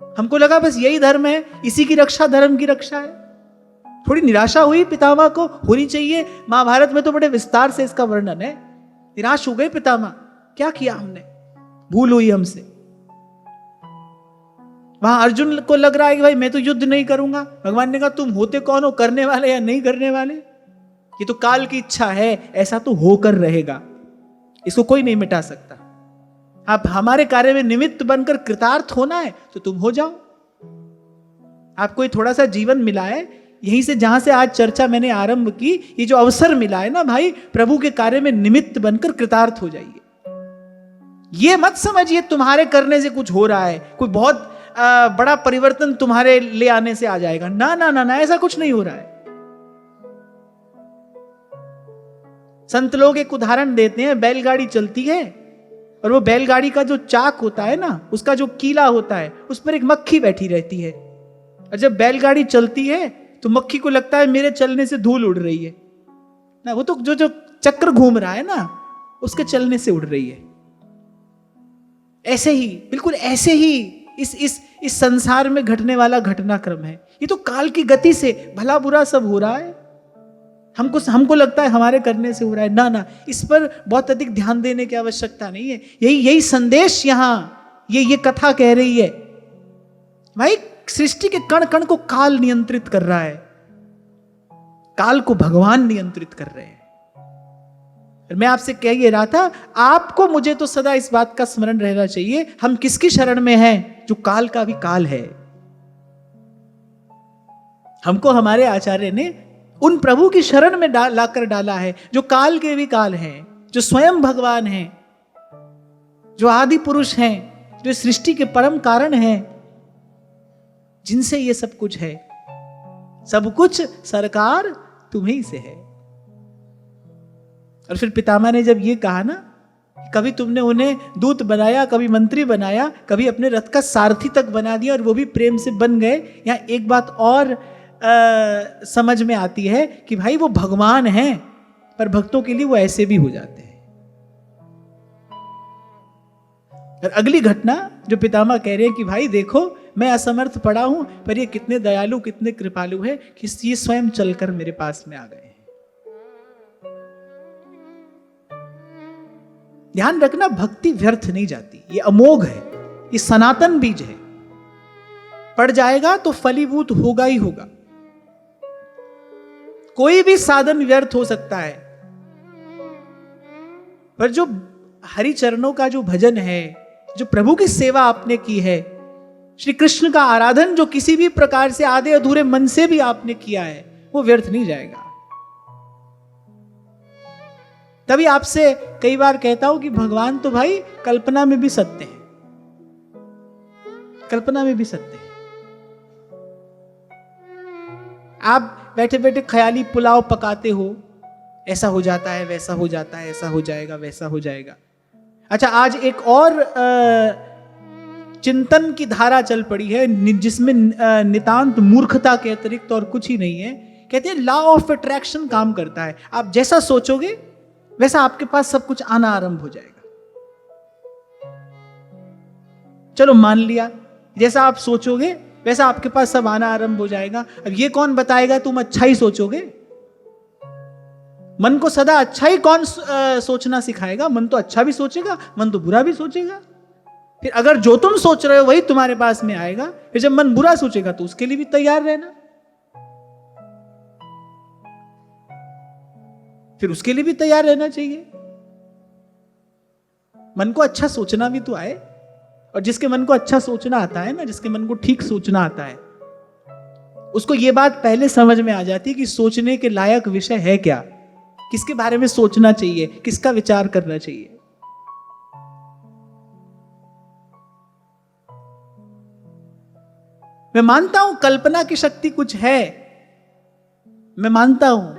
हमको लगा बस यही धर्म है, इसी की रक्षा धर्म की रक्षा है। थोड़ी निराशा हुई पितामह को, होनी चाहिए। महाभारत में तो बड़े विस्तार से इसका वर्णन है। निराश हो गए पितामह, क्या किया हमने, भूल हुई हमसे। वहां अर्जुन को लग रहा है कि भाई मैं तो युद्ध नहीं करूंगा। भगवान ने कहा तुम होते कौन हो, करने वाले या नहीं करने वाले, ये तो काल की इच्छा है, ऐसा तो होकर रहेगा, इसको कोई नहीं मिटा सकता। आप हमारे कार्य में निमित्त बनकर कृतार्थ होना है तो तुम हो जाओ। आपको ये थोड़ा सा जीवन मिला है, यहीं से जहां से आज चर्चा मैंने आरंभ की, ये जो अवसर मिला है ना भाई, प्रभु के कार्य में निमित्त बनकर कृतार्थ हो जाइए। ये मत समझिए तुम्हारे करने से कुछ हो रहा है, कोई बहुत बड़ा परिवर्तन तुम्हारे ले आने से आ जाएगा। ना ना ना ना, ऐसा कुछ नहीं हो रहा है। संत लोग एक उदाहरण देते हैं, बैलगाड़ी चलती है और वो बैलगाड़ी का जो चाक होता है ना, उसका जो कीला होता है, उस पर एक मक्खी बैठी रहती है। और जब बैलगाड़ी चलती है तो मक्खी को लगता है मेरे चलने से धूल उड़ रही है ना, वो तो जो जो चक्र घूम रहा है ना, उसके चलने से उड़ रही है। ऐसे ही, बिल्कुल ऐसे ही इस संसार में घटने वाला घटनाक्रम है। ये तो काल की गति से भला बुरा सब हो रहा है। हमको लगता है हमारे करने से हो रहा है। ना ना, इस पर बहुत अधिक ध्यान देने की आवश्यकता नहीं है। यही संदेश यहां ये कथा कह रही है। भाई सृष्टि के कण कण को काल नियंत्रित कर रहा है, काल को भगवान नियंत्रित कर रहे हैं। मैं आपसे कह ये रहा था, आपको मुझे तो सदा इस बात का स्मरण रहना चाहिए, हम किसकी शरण में हैं? जो काल का भी काल है। हमको हमारे आचार्य ने उन प्रभु की शरण में लाकर डाला है जो काल के भी काल हैं, जो स्वयं भगवान हैं, जो आदि पुरुष हैं, जो सृष्टि के परम कारण हैं, जिनसे ये सब कुछ है। सब कुछ सरकार तुम्हीं से है। और फिर पितामह ने जब ये कहा ना, कभी तुमने उन्हें दूत बनाया, कभी मंत्री बनाया, कभी अपने रथ का सारथी तक बना दिया और वो भी प्रेम से बन गए। यहां एक बात और समझ में आती है कि भाई वो भगवान हैं, पर भक्तों के लिए वो ऐसे भी हो जाते हैं। और अगली घटना जो पितामह कह रहे हैं कि भाई देखो, मैं असमर्थ पड़ा हूं, पर ये कितने दयालु, कितने कृपालु है कि ये स्वयं चलकर मेरे पास में आ गए। ध्यान रखना, भक्ति व्यर्थ नहीं जाती, ये अमोघ है, ये सनातन बीज है। पड़ जाएगा तो फलीभूत होगा ही होगा। कोई भी साधन व्यर्थ हो सकता है, पर जो हरि चरणों का जो भजन है, जो प्रभु की सेवा आपने की है, श्री कृष्ण का आराधन जो किसी भी प्रकार से आधे अधूरे मन से भी आपने किया है, वो व्यर्थ नहीं जाएगा। तभी आपसे कई बार कहता हूं कि भगवान तो भाई कल्पना में भी सत्य है, कल्पना में भी सत्य है। आप बैठे बैठे ख्याली पुलाव पकाते हो, ऐसा हो जाता है, वैसा हो जाता है, ऐसा हो जाएगा, वैसा हो जाएगा। अच्छा, आज एक और चिंतन की धारा चल पड़ी है, जिसमें नितांत मूर्खता के अतिरिक्त और कुछ ही नहीं है। कहते हैं लॉ ऑफ अट्रैक्शन काम करता है। आप जैसा सोचोगे वैसा आपके पास सब कुछ आना आरंभ हो जाएगा। चलो मान लिया, जैसा आप सोचोगे वैसा आपके पास सब आना आरंभ हो जाएगा। अब ये कौन बताएगा तुम अच्छा ही सोचोगे? मन को सदा अच्छा ही कौन सोचना सिखाएगा? मन तो अच्छा भी सोचेगा, मन तो बुरा भी सोचेगा। फिर अगर जो तुम सोच रहे हो वही तुम्हारे पास में आएगा, फिर जब मन बुरा सोचेगा तो उसके लिए भी तैयार रहना, फिर उसके लिए भी तैयार रहना चाहिए। मन को अच्छा सोचना भी तो आए, और जिसके मन को अच्छा सोचना आता है ना, जिसके मन को ठीक सोचना आता है, उसको यह बात पहले समझ में आ जाती है कि सोचने के लायक विषय है क्या, किसके बारे में सोचना चाहिए, किसका विचार करना चाहिए। मैं मानता हूं कल्पना की शक्ति कुछ है, मैं मानता हूं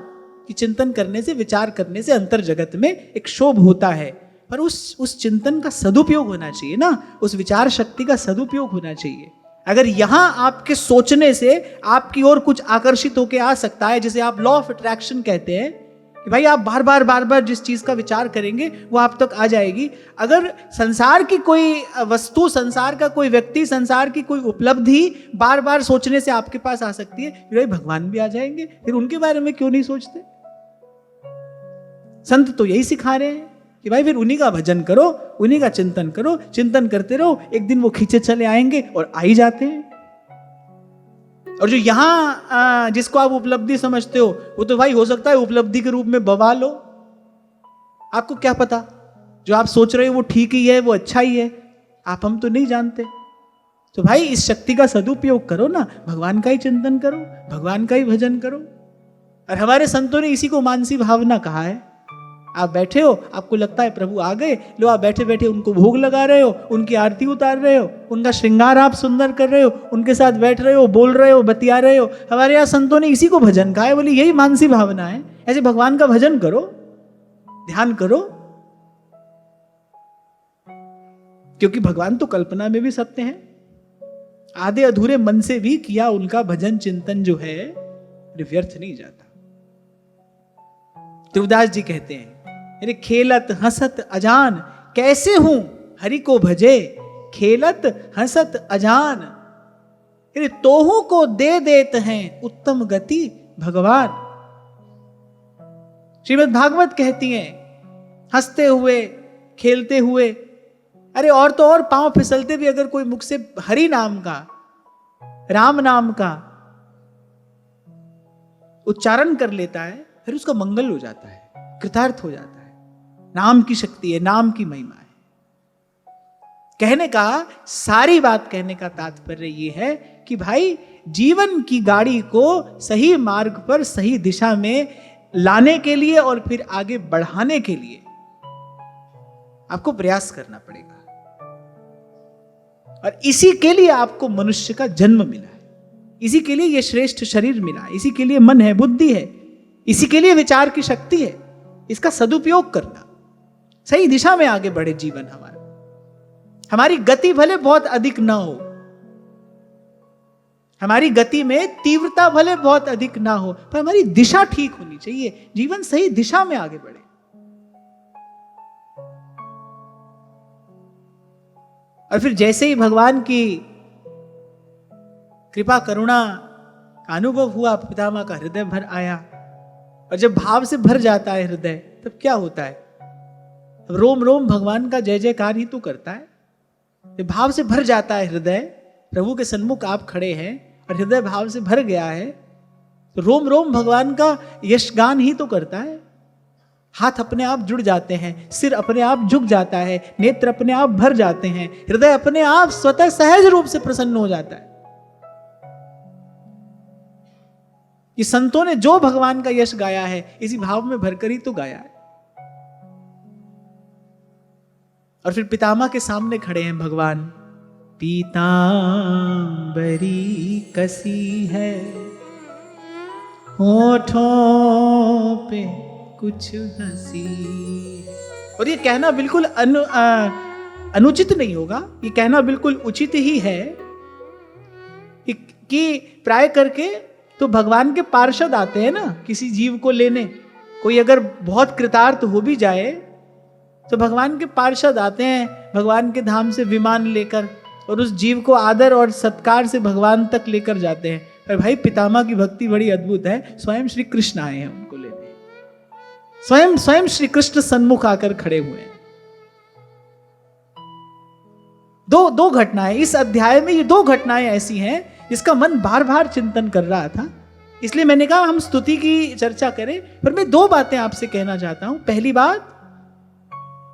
कि चिंतन करने से, विचार करने से अंतर जगत में एक शोभ होता है, पर उस चिंतन का सदुपयोग होना चाहिए ना, उस विचार शक्ति का सदुपयोग होना चाहिए। अगर यहां आपके सोचने से आपकी ओर कुछ आकर्षित होकर आ सकता है, जिसे आप लॉ ऑफ अट्रैक्शन कहते हैं, कि भाई आप बार बार जिस चीज का विचार करेंगे वो आप तक आ जाएगी। अगर संसार की कोई वस्तु, संसार का कोई व्यक्ति, संसार की कोई उपलब्धि बार बार सोचने से आपके पास आ सकती है, फिर भगवान भी आ जाएंगे, फिर उनके बारे में क्यों नहीं सोचते? संत तो यही सिखा रहे हैं कि भाई फिर उन्हीं का भजन करो, उन्हीं का चिंतन करो, चिंतन करते रहो, एक दिन वो खींचे चले आएंगे और आ ही जाते हैं। और जो यहां जिसको आप उपलब्धि समझते हो, वो तो भाई हो सकता है उपलब्धि के रूप में बवाल हो, आपको क्या पता। जो आप सोच रहे हो वो ठीक ही है, वो अच्छा ही है, आप हम तो नहीं जानते। तो भाई इस शक्ति का सदुपयोग करो ना, भगवान का ही चिंतन करो, भगवान का ही भजन करो। और हमारे संतों ने इसी को मानसी भावना कहा है। आप बैठे हो, आपको लगता है प्रभु आ गए, लो आप बैठे बैठे उनको भोग लगा रहे हो, उनकी आरती उतार रहे हो, उनका श्रृंगार आप सुंदर कर रहे हो, उनके साथ बैठ रहे हो, बोल रहे हो, बतिया रहे हो। हमारे यहाँ संतों ने इसी को भजन कहा है, बोले यही मानसी भावना है। ऐसे भगवान का भजन करो, ध्यान करो, क्योंकि भगवान तो कल्पना में भी सत्य है। आधे अधूरे मन से भी किया उनका भजन चिंतन जो है व्यर्थ नहीं जाता। तुलसीदास जी कहते हैं, अरे खेलत हंसत अजान कैसे हूं हरि को भजे, खेलत हंसत अजान, अरे तोहू को दे देते हैं उत्तम गति भगवान। श्रीमद् भागवत कहती हैं, हंसते हुए खेलते हुए, अरे और तो और पांव फिसलते भी अगर कोई मुख से हरि नाम का, राम नाम का उच्चारण कर लेता है, फिर उसका मंगल हो जाता है, कृतार्थ हो जाता है। नाम की शक्ति है, नाम की महिमा है। कहने का, सारी बात कहने का तात्पर्य यह है कि भाई जीवन की गाड़ी को सही मार्ग पर, सही दिशा में लाने के लिए और फिर आगे बढ़ाने के लिए आपको प्रयास करना पड़ेगा। और इसी के लिए आपको मनुष्य का जन्म मिला है, इसी के लिए यह श्रेष्ठ शरीर मिला है, इसी के लिए मन है, बुद्धि है, इसी के लिए विचार की शक्ति है। इसका सदुपयोग करना, सही दिशा में आगे बढ़े जीवन हमारा। हमारी गति भले बहुत अधिक ना हो, हमारी गति में तीव्रता भले बहुत अधिक ना हो, पर हमारी दिशा ठीक होनी चाहिए, जीवन सही दिशा में आगे बढ़े। और फिर जैसे ही भगवान की कृपा करुणा का अनुभव हुआ, पितामह का हृदय भर आया। और जब भाव से भर जाता है हृदय, तब क्या होता है? रोम रोम भगवान का जय जयकार ही तो करता है। जब भाव से भर जाता है हृदय, प्रभु के सन्मुख आप खड़े हैं और हृदय भाव से भर गया है, तो रोम रोम भगवान का यशगान ही तो करता है। हाथ अपने आप जुड़ जाते हैं, सिर अपने आप झुक जाता है, नेत्र अपने आप भर जाते हैं, हृदय अपने आप स्वतः सहज रूप से प्रसन्न हो जाता है। कि संतों ने जो भगवान का यश गाया है, इसी भाव में भरकर ही तो गाया है। और फिर पितामह के सामने खड़े हैं भगवान। पीतांबरी कसी है, होठों पे कुछ हंसी। और ये कहना बिल्कुल अनुचित नहीं होगा, ये कहना बिल्कुल उचित ही है कि प्राय करके तो भगवान के पार्षद आते हैं ना किसी जीव को लेने। कोई अगर बहुत कृतार्थ हो भी जाए तो भगवान के पार्षद आते हैं भगवान के धाम से विमान लेकर, और उस जीव को आदर और सत्कार से भगवान तक लेकर जाते हैं। पर भाई पितामह की भक्ति बड़ी अद्भुत है। स्वयं श्री कृष्ण आए हैं उनको लेने, स्वयं श्री कृष्ण सन्मुख आकर खड़े हुए हैं। दो घटनाएं इस अध्याय में, ये दो घटनाएं ऐसी हैं जिसका मन बार बार चिंतन कर रहा था। इसलिए मैंने कहा हम स्तुति की चर्चा करें, पर मैं दो बातें आपसे कहना चाहता हूं। पहली बात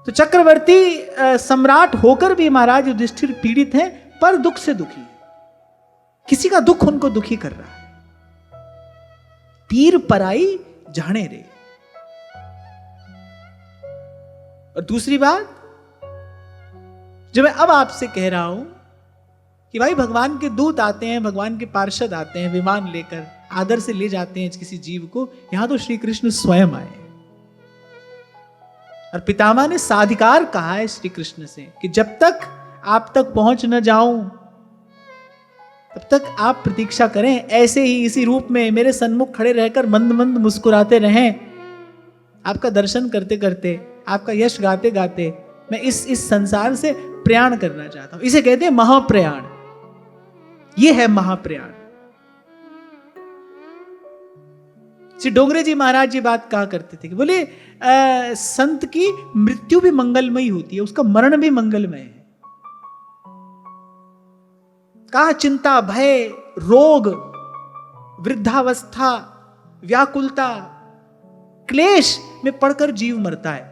तो चक्रवर्ती सम्राट होकर भी महाराज युधिष्ठिर पीड़ित हैं, पर दुख से दुखी है। किसी का दुख उनको दुखी कर रहा है। पीर पराई जाने रे। और दूसरी बात जो मैं अब आपसे कह रहा हूं कि भाई भगवान के दूत आते हैं, भगवान के पार्षद आते हैं विमान लेकर, आदर से ले जाते हैं किसी जीव को। यहां तो श्री कृष्ण स्वयं आए। और पितामह ने साधिकार कहा है श्री कृष्ण से कि जब तक आप तक पहुंच न जाऊं तब तक आप प्रतीक्षा करें, ऐसे ही इसी रूप में मेरे सन्मुख खड़े रहकर मंद मंद मुस्कुराते रहें। आपका दर्शन करते करते, आपका यश गाते गाते मैं इस संसार से प्रयाण करना चाहता हूं। इसे कहते हैं महाप्रयाण। ये है महाप्रयाण। श्री डोंगरे जी महाराज जी बात कहा करते थे कि बोले संत की मृत्यु भी मंगलमयी होती है, उसका मरण भी मंगलमय है। कहा चिंता, भय, रोग, वृद्धावस्था, व्याकुलता, क्लेश में पड़कर जीव मरता है।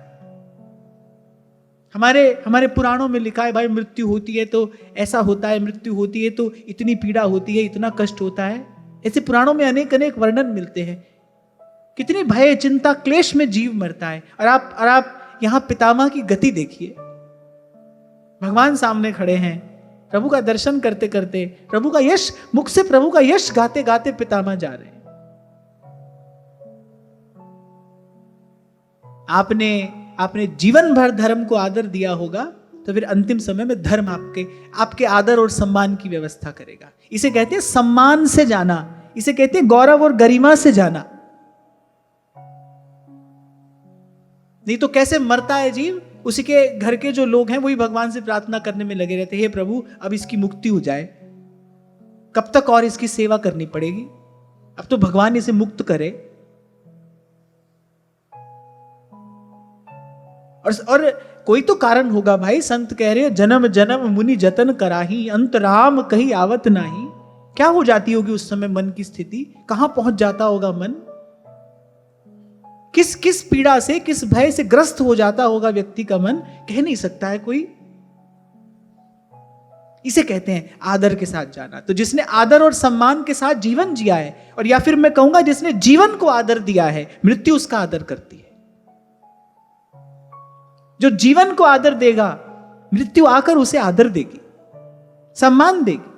हमारे पुराणों में लिखा है भाई मृत्यु होती है तो ऐसा होता है, मृत्यु होती है तो इतनी पीड़ा होती है, इतना कष्ट होता है। ऐसे पुराणों में अनेक अनेक वर्णन मिलते हैं। कितनी भय चिंता क्लेश में जीव मरता है। और आप यहां पितामह की गति देखिए। भगवान सामने खड़े हैं, प्रभु का दर्शन करते करते, प्रभु का यश, मुख से प्रभु का यश गाते गाते पितामह जा रहे हैं। आपने जीवन भर धर्म को आदर दिया होगा तो फिर अंतिम समय में धर्म आपके आदर और सम्मान की व्यवस्था करेगा। इसे कहते हैं सम्मान से जाना, इसे कहते हैं गौरव और गरिमा से जाना। नहीं तो कैसे मरता है जीव, उसी के घर के जो लोग हैं वही भगवान से प्रार्थना करने में लगे रहते हैं, हे प्रभु अब इसकी मुक्ति हो जाए, कब तक और इसकी सेवा करनी पड़ेगी, अब तो भगवान इसे मुक्त करे। और कोई तो कारण होगा भाई। संत कह रहे हैं जन्म जन्म मुनि जतन कराही, अंत राम कहीं आवत नाही। क्या हो जाती होगी उस समय मन की स्थिति, कहां पहुंच जाता होगा मन, किस पीड़ा से, किस भय से ग्रस्त हो जाता होगा व्यक्ति का मन, कह नहीं सकता है कोई। इसे कहते हैं आदर के साथ जाना। तो जिसने आदर और सम्मान के साथ जीवन जिया है, और या फिर मैं कहूंगा जिसने जीवन को आदर दिया है, मृत्यु उसका आदर करती है। जो जीवन को आदर देगा, मृत्यु आकर उसे आदर देगी, सम्मान देगी।